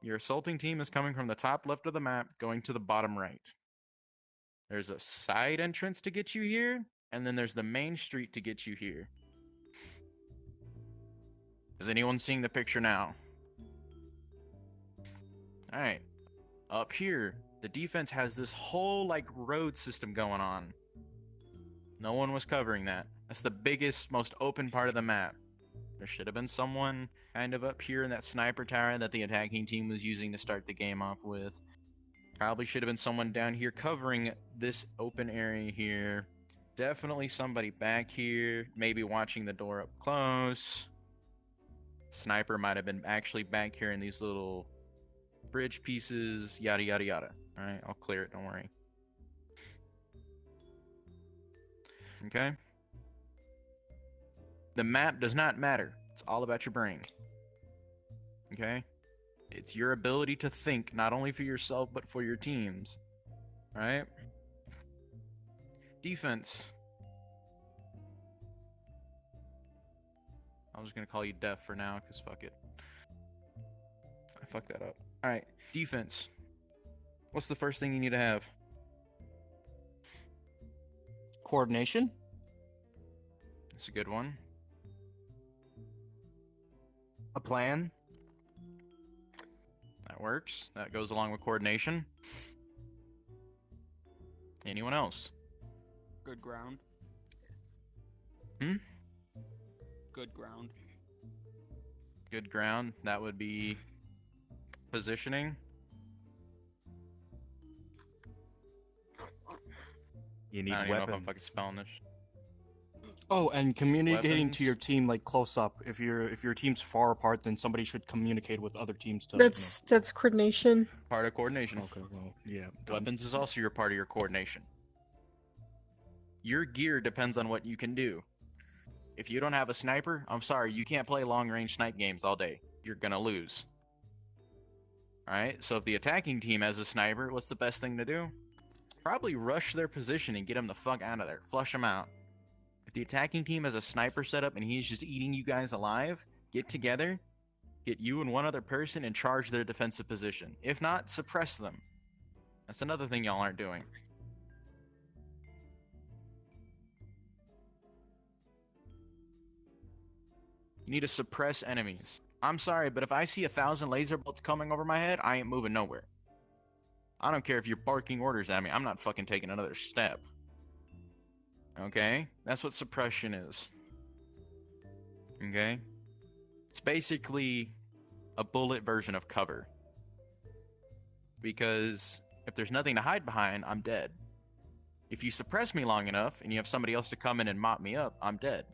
Your assaulting team is coming from the top left of the map, going to the bottom right. There's a side entrance to get you here, and then there's the main street to get you here. Is anyone seeing the picture now? Alright. Up here, the defense has this whole, like, road system going on. No one was covering that. That's the biggest, most open part of the map. There should have been someone kind of up here in that sniper tower that the attacking team was using to start the game off with. Probably should have been someone down here covering this open area here. Definitely somebody back here, maybe watching the door up close. Sniper might have been actually back here in these little bridge pieces, yada yada yada. Alright, I'll clear it, don't worry. Okay? The map does not matter. It's all about your brain. Okay? It's your ability to think, not only for yourself, but for your teams. Alright? Defense. I'm just gonna call you Def for now, because fuck it. I fucked that up. Alright, defense. What's the first thing you need to have? Coordination. That's a good one. A plan. That works. That goes along with coordination. Anyone else? Good ground. Hmm? Good ground. Good ground. That would be positioning. You need I don't even know if I'm weapons. fucking spelling this. Oh, and communicating Weapons. to your team like close up. If your team's far apart, then somebody should communicate with other teams to. That's coordination. Part of coordination. Okay, well, yeah. Weapons is also your part of your coordination. Your gear depends on what you can do. If you don't have a sniper, I'm sorry, you can't play long-range snipe games all day. You're gonna lose. Alright, so if the attacking team has a sniper, what's the best thing to do? Probably rush their position and get them the fuck out of there. Flush them out. If the attacking team has a sniper setup and he's just eating you guys alive, get together, get you and one other person, and charge their defensive position. If not, suppress them. That's another thing y'all aren't doing. You need to suppress enemies. I'm sorry, but if I see 1,000 laser bolts coming over my head, I ain't moving nowhere. I don't care if you're barking orders at me. I'm not fucking taking another step. Okay? That's what suppression is. Okay? It's basically a bullet version of cover. Because if there's nothing to hide behind, I'm dead. If you suppress me long enough and you have somebody else to come in and mop me up, I'm dead.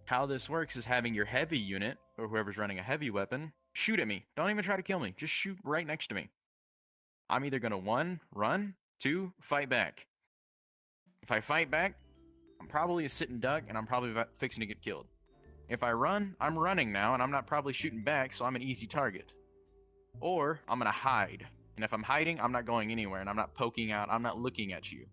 How this works is having your heavy unit, or whoever's running a heavy weapon, shoot at me. Don't even try to kill me. Just shoot right next to me. I'm either going to 1, run, 2, fight back. If I fight back, I'm probably a sitting duck, and I'm probably fixing to get killed. If I run, I'm running now, and I'm not probably shooting back, so I'm an easy target. Or, I'm going to hide. And if I'm hiding, I'm not going anywhere, and I'm not poking out, I'm not looking at you.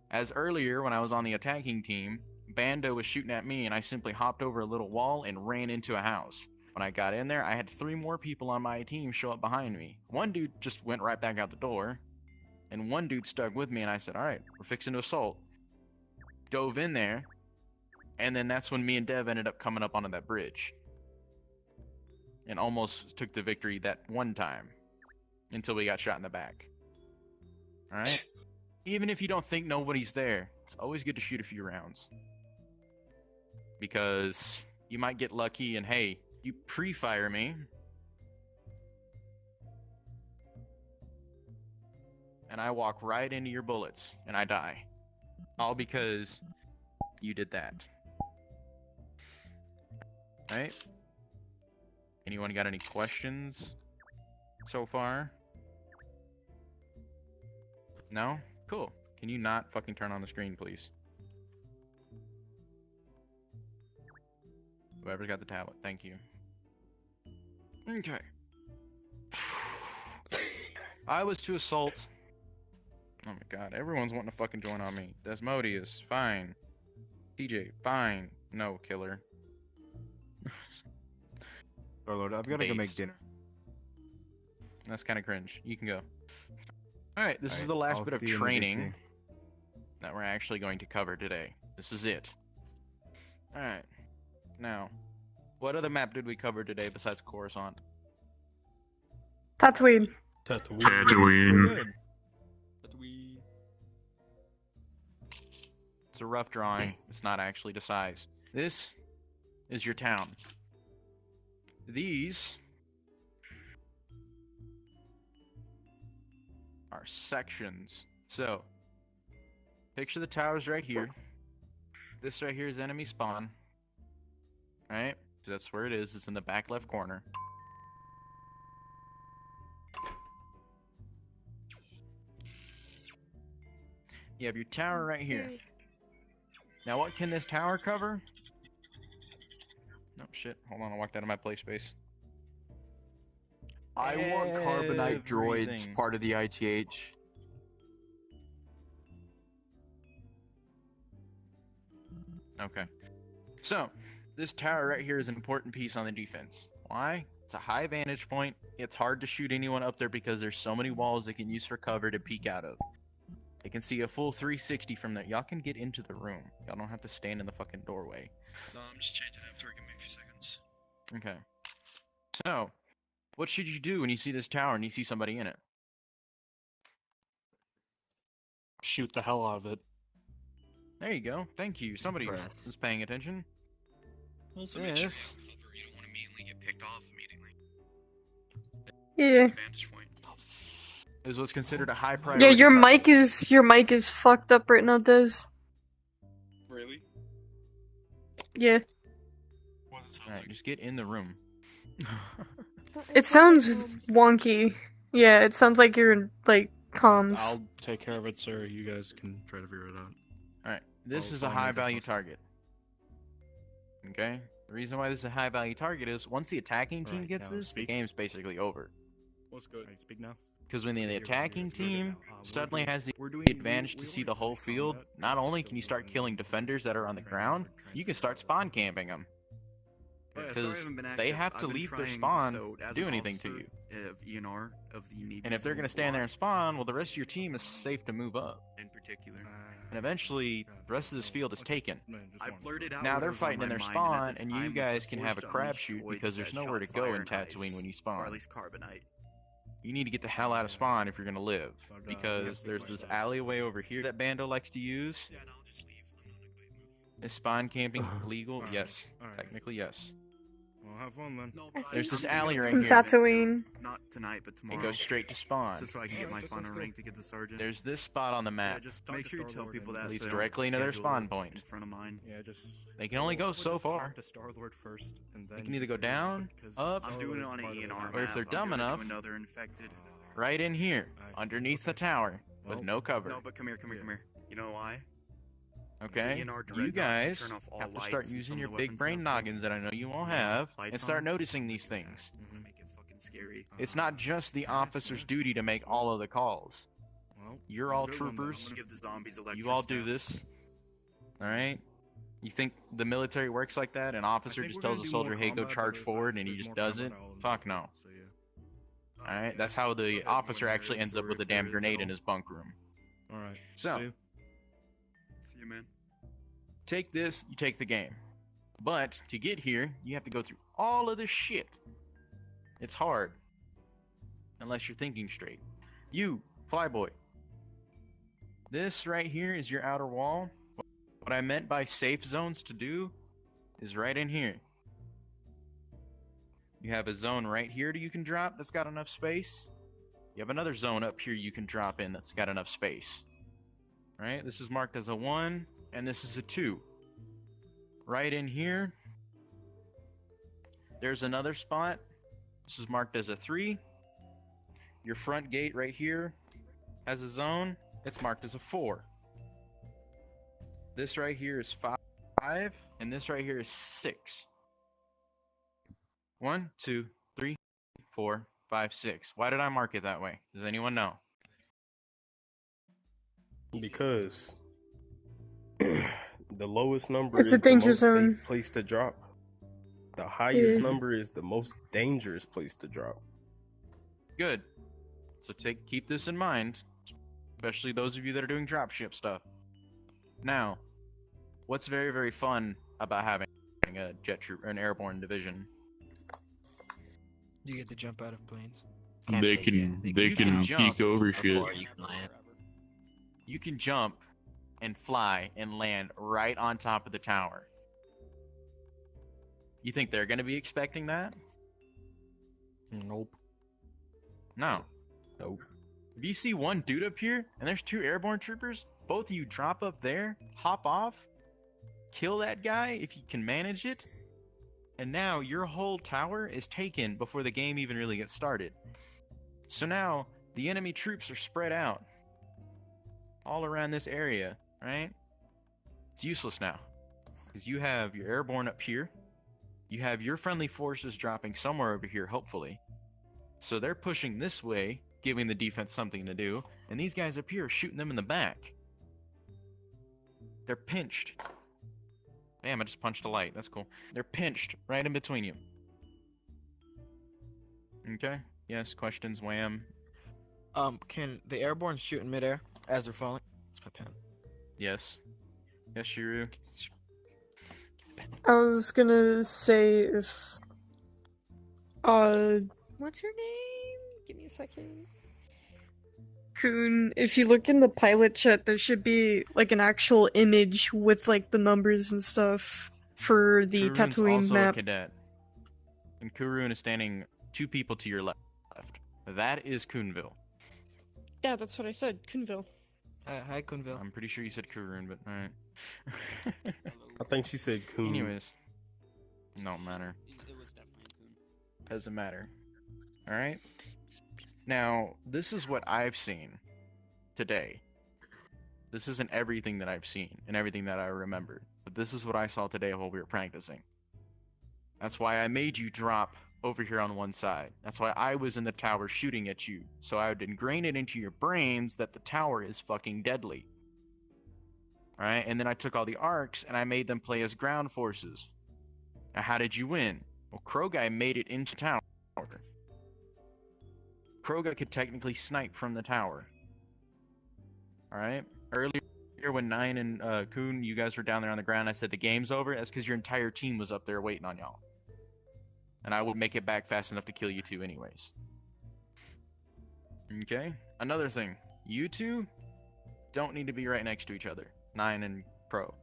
As earlier, when I was on the attacking team, Bando was shooting at me, and I simply hopped over a little wall and ran into a house. When I got in there, I had 3 more people on my team show up behind me. One dude just went right back out the door, and one dude stuck with me, and I said, alright, we're fixing to assault. Dove in there, and then that's when me and Dev ended up coming up onto that bridge. And almost took the victory that one time, until we got shot in the back. Alright? Even if you don't think nobody's there, it's always good to shoot a few rounds. Because you might get lucky and, hey, you pre-fire me, and I walk right into your bullets, and I die. All because you did that. Right? Anyone got any questions so far? No? Cool. Can you not fucking turn on the screen, please? Whoever's got the tablet, thank you. Okay. I was to assault. Oh my god, everyone's wanting to fucking join on me. Desmodius, fine. TJ, fine. No, killer. Starlord, I've got to go make base. dinner. That's kind of cringe. You can go. Alright, this is Alright, the last I'll bit of see you in the training DC. that we're actually going to cover today. This is it. Alright. Now, what other map did we cover today besides Coruscant? Tatooine. Tatooine. But we. It's a rough drawing. It's not actually to size. This is your town. These are sections. So, picture the towers right here. This right here is enemy spawn. Right? So that's where it is. It's in the back left corner. You have your tower right here. Now what can this tower cover? No, shit. Hold on, I walked out of my play space. I want carbonite droids Everything. part of the ITH. Okay. So, this tower right here is an important piece on the defense. Why? It's a high vantage point. It's hard to shoot anyone up there because there's so many walls they can use for cover to peek out of. They can see a full 360 from there. Y'all can get into the room. Y'all don't have to stand in the fucking doorway. No, I'm just changing after. Give me a few seconds. Okay. So, what should you do when you see this tower and you see somebody in it? Shoot the hell out of it. There you go. Thank you. Somebody Bruh. was paying attention. Also, make sure you Yes. have cover. You don't want to immediately get picked off immediately. Yeah. Vantage point. Is what's considered a high priority. Yeah, your target. mic is fucked up right now, Des. Really? Yeah. Alright, just get in the room. It sounds wonky. Yeah, it sounds like you're like comms. I'll take care of it, sir. You guys can try to figure it out. Alright, this I'll is a find high it value if target. Okay? The reason why this is a high value target is once the attacking team Right, gets now this, the speak. game's basically over. What's good? Alright, speak now. Because when the you're attacking good team now. We're suddenly doing- has the we're doing- advantage to we see already the whole finished field, combat. not We're only still can you start moving killing on. defenders that are on the Training, ground, we're you can transferring start all spawn of camping them. Oh, yeah, sorry I Because haven't been they active. have to I've been leave their trying, spawn so to as do an anything to officer of ENR of the Navy And if they're going to SEAL stand there and Squad spawn, well, the rest of your team is safe to move up. in particular, And eventually, the rest of this field is taken. I blurted out Now they're whatever was on fighting in my their mind, spawn, at the and time you was guys the can have a forged unleashed crapshoot droids because there's that nowhere to shot go fire in and Tatooine ice, when you or at spawn. least carbonite. You need to get the hell out of spawn if you're going to live. Because there's this alleyway over here that Bando likes to use. Yeah, no, I'll just leave. I'm not gonna quit. Is spawn camping legal? Alright, Yes. alright. Technically, yes. Well, have fun then. No, but There's this I'm thinking alley of right doing here. it soon. Tatooine. Not tonight, but tomorrow. It goes straight to spawn. Just so I can get Alright, my that final sounds rank to get the sergeant. There's this spot on the Yeah, map. just talk Make to sure you tell Starlord people and- that Leads so they don't directly into their schedule spawn it point. in front of mine. Yeah, just. They can only go We'll so just far. talk to Starlord first, and then can either you go figure it down, out, because up, I'm doing it Starlord's on an part of the ENR map. Or if map. they're I'm dumb doing it to enough- another infected. Right in here, Alright. underneath the tower, with Well, no cover. No, but come here, come here, come here. You know why? Okay? ENR direct You not to guys turn off all have to lights start and using some your of the big weapons brain have noggins that I know you all have, lights and start on. noticing these things. I'm gonna make it fucking scary. It's not just the officer's duty to make all of the calls. Well, You're have a all good one then. troopers. I'm gonna give the zombies electric You all do snaps. this. Alright? You think the military works like that? An officer I think just we're tells gonna a do more soldier, hey, go combat, charge but if forward, and he there's just more does it? combat, I'll Fuck invite no. you, so yeah. Alright? That's how the Go ahead, officer when actually there ends is, up or with a if damn there is at grenade in all. his bunk room. Alright. So, see you. See you, man. take this, you take the game. But to get here, you have to go through all of this shit. It's hard. Unless you're thinking straight. You, Flyboy. This right here is your outer wall. What I meant by safe zones to do is right in here. You have a zone right here that you can drop that's got enough space. You have another zone up here you can drop in that's got enough space. Right? This is marked as a 1, and this is a 2. Right in here, there's another spot. This is marked as a 3. Your front gate right here has a zone. It's marked as a 4. This right here is 5, and this right here is 6. 1, 2, 3, 4, 5, 6. Why did I mark it that way? Does anyone know? Because the lowest number It's a is the danger most zone. safe place to drop. The highest Yeah. number is the most dangerous place to drop. Good. So keep this in mind, especially those of you that are doing dropship stuff. Now, what's very, very fun about having a jet troop or an airborne division? You get to jump out of planes. They can You can jump peek over shit. Before you can land. You can jump and fly and land right on top of the tower. You think they're going to be expecting that? Nope. No. Nope. If you see one dude up here and there's 2 airborne troopers, both of you drop up there, hop off, kill that guy if you can manage it, and now your whole tower is taken before the game even really gets started. So now the enemy troops are spread out all around this area, right? It's useless now because you have your airborne up here. You have your friendly forces dropping somewhere over here, hopefully. So they're pushing this way, giving the defense something to do, and these guys up here are shooting them in the back. They're pinched. Damn, I just punched a light. That's cool. They're pinched right in between you. Okay? Yes, questions, wham. Can the airborne shoot in midair as they're falling? That's my pen. Yes. Yes, Shiru. I was gonna say if what's your name? Give me a second. Kun, if you look in the pilot chat, there should be like an actual image with like the numbers and stuff for the Kurun's Tatooine also map. a cadet. And Kurun is standing 2 people to your left. That is Kunville. Yeah, that's what I said. Kunville. Hi, Kunville. I'm pretty sure you said Kurun, but alright. I think she said coon. Anyways. Don't matter. It was definitely a coon. Doesn't matter. Alright? Now, this is what I've seen today. This isn't everything that I've seen and everything that I remember, but this is what I saw today while we were practicing. That's why I made you drop over here on one side. That's why I was in the tower shooting at you, so I would ingrain it into your brains that the tower is fucking deadly. Alright, and then I took all the arcs and I made them play as ground forces. Now, how did you win? Well, Krogai made it into tower. Kroga could technically snipe from the tower. Alright? Earlier when Nine and Kun, you guys were down there on the ground, I said the game's over. That's because your entire team was up there waiting on y'all. And I would make it back fast enough to kill you two anyways. Okay? Another thing. You two don't need to be right next to each other. Nine and Pro.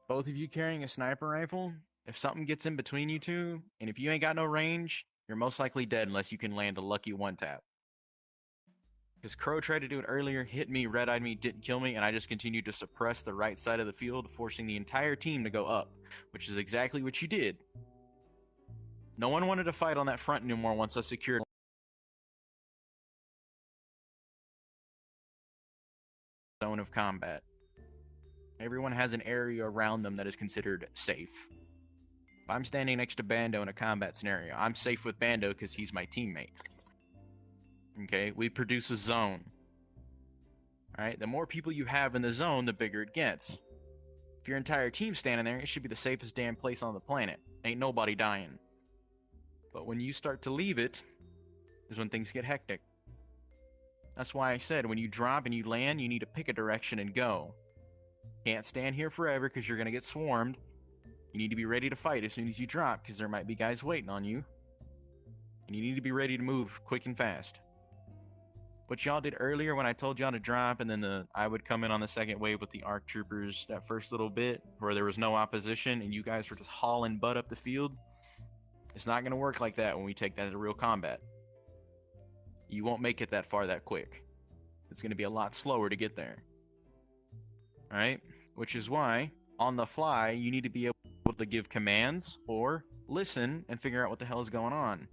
Both of you carrying a sniper rifle, if something gets in between you two, and if you ain't got no range, you're most likely dead unless you can land a lucky one tap. Because Crow tried to do it earlier, hit me, red-eyed me, didn't kill me, and I just continued to suppress the right side of the field, forcing the entire team to go up, which is exactly what you did. No one wanted to fight on that front anymore once I secured zone of combat. Everyone has an area around them that is considered safe. If I'm standing next to Bando in a combat scenario, I'm safe with Bando because he's my teammate. Okay, we produce a zone. Alright, the more people you have in the zone, the bigger it gets. If your entire team's standing there, it should be the safest damn place on the planet. Ain't nobody dying. But when you start to leave it, is when things get hectic. That's why I said, when you drop and you land, you need to pick a direction and go. Can't stand here forever because you're going to get swarmed. You need to be ready to fight as soon as you drop because there might be guys waiting on you. And you need to be ready to move quick and fast. What y'all did earlier when I told y'all to drop and then I would come in on the second wave with the ARC troopers that first little bit where there was no opposition and you guys were just hauling butt up the field. It's not going to work like that when we take that to real combat. You won't make it that far that quick. It's going to be a lot slower to get there. Alright? Which is why, on the fly, you need to be able to give commands or listen and figure out what the hell is going on.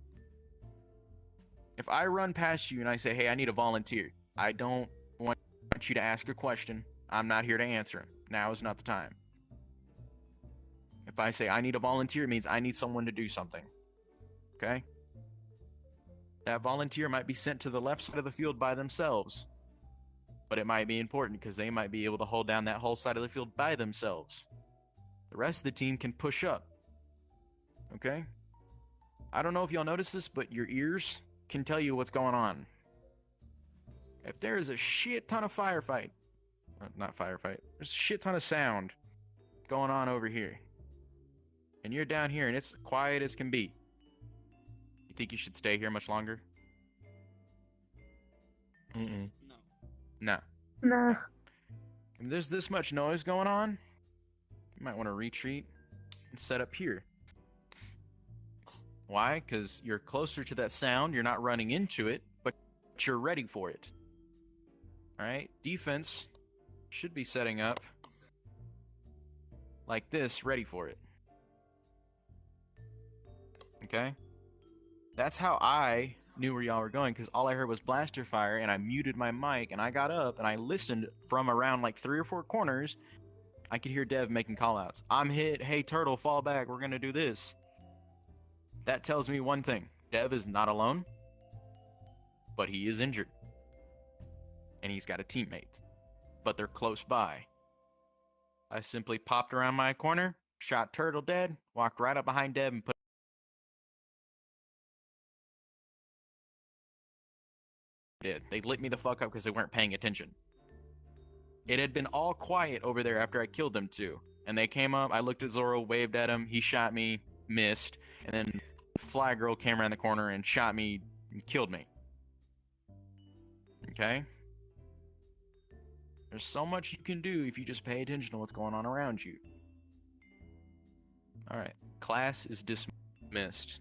If I run past you and I say, hey, I need a volunteer, I don't want you to ask a question. I'm not here to answer them. Now is not the time. If I say I need a volunteer, it means I need someone to do something. Okay? That volunteer might be sent to the left side of the field by themselves. But it might be important because they might be able to hold down that whole side of the field by themselves. The rest of the team can push up. Okay? I don't know if y'all notice this, but your ears can tell you what's going on. If there is a shit ton of firefight, not firefight, there's a shit ton of sound going on over here, and you're down here and it's quiet as can be, you think you should stay here much longer? Mm-mm. No. No. Nah. If there's this much noise going on, you might want to retreat and set up here. Why? Because you're closer to that sound, you're not running into it, but you're ready for it. Alright? Defense should be setting up like this, ready for it. Okay? That's how I knew where y'all were going, because all I heard was blaster fire, and I muted my mic, and I got up, and I listened from around like 3 or 4 corners. I could hear Dev making callouts. I'm hit. Hey, Turtle, fall back. We're going to do this. That tells me one thing. Dev is not alone, but he is injured. And he's got a teammate. But they're close by. I simply popped around my corner, shot Turtle dead, walked right up behind Dev, and put did. They lit me the fuck up because they weren't paying attention. It had been all quiet over there after I killed them too. And they came up, I looked at Zoro, waved at him, he shot me, missed, and then Fly Girl came around the corner and shot me and killed me. Okay? There's so much you can do if you just pay attention to what's going on around you. Alright. Class is dismissed.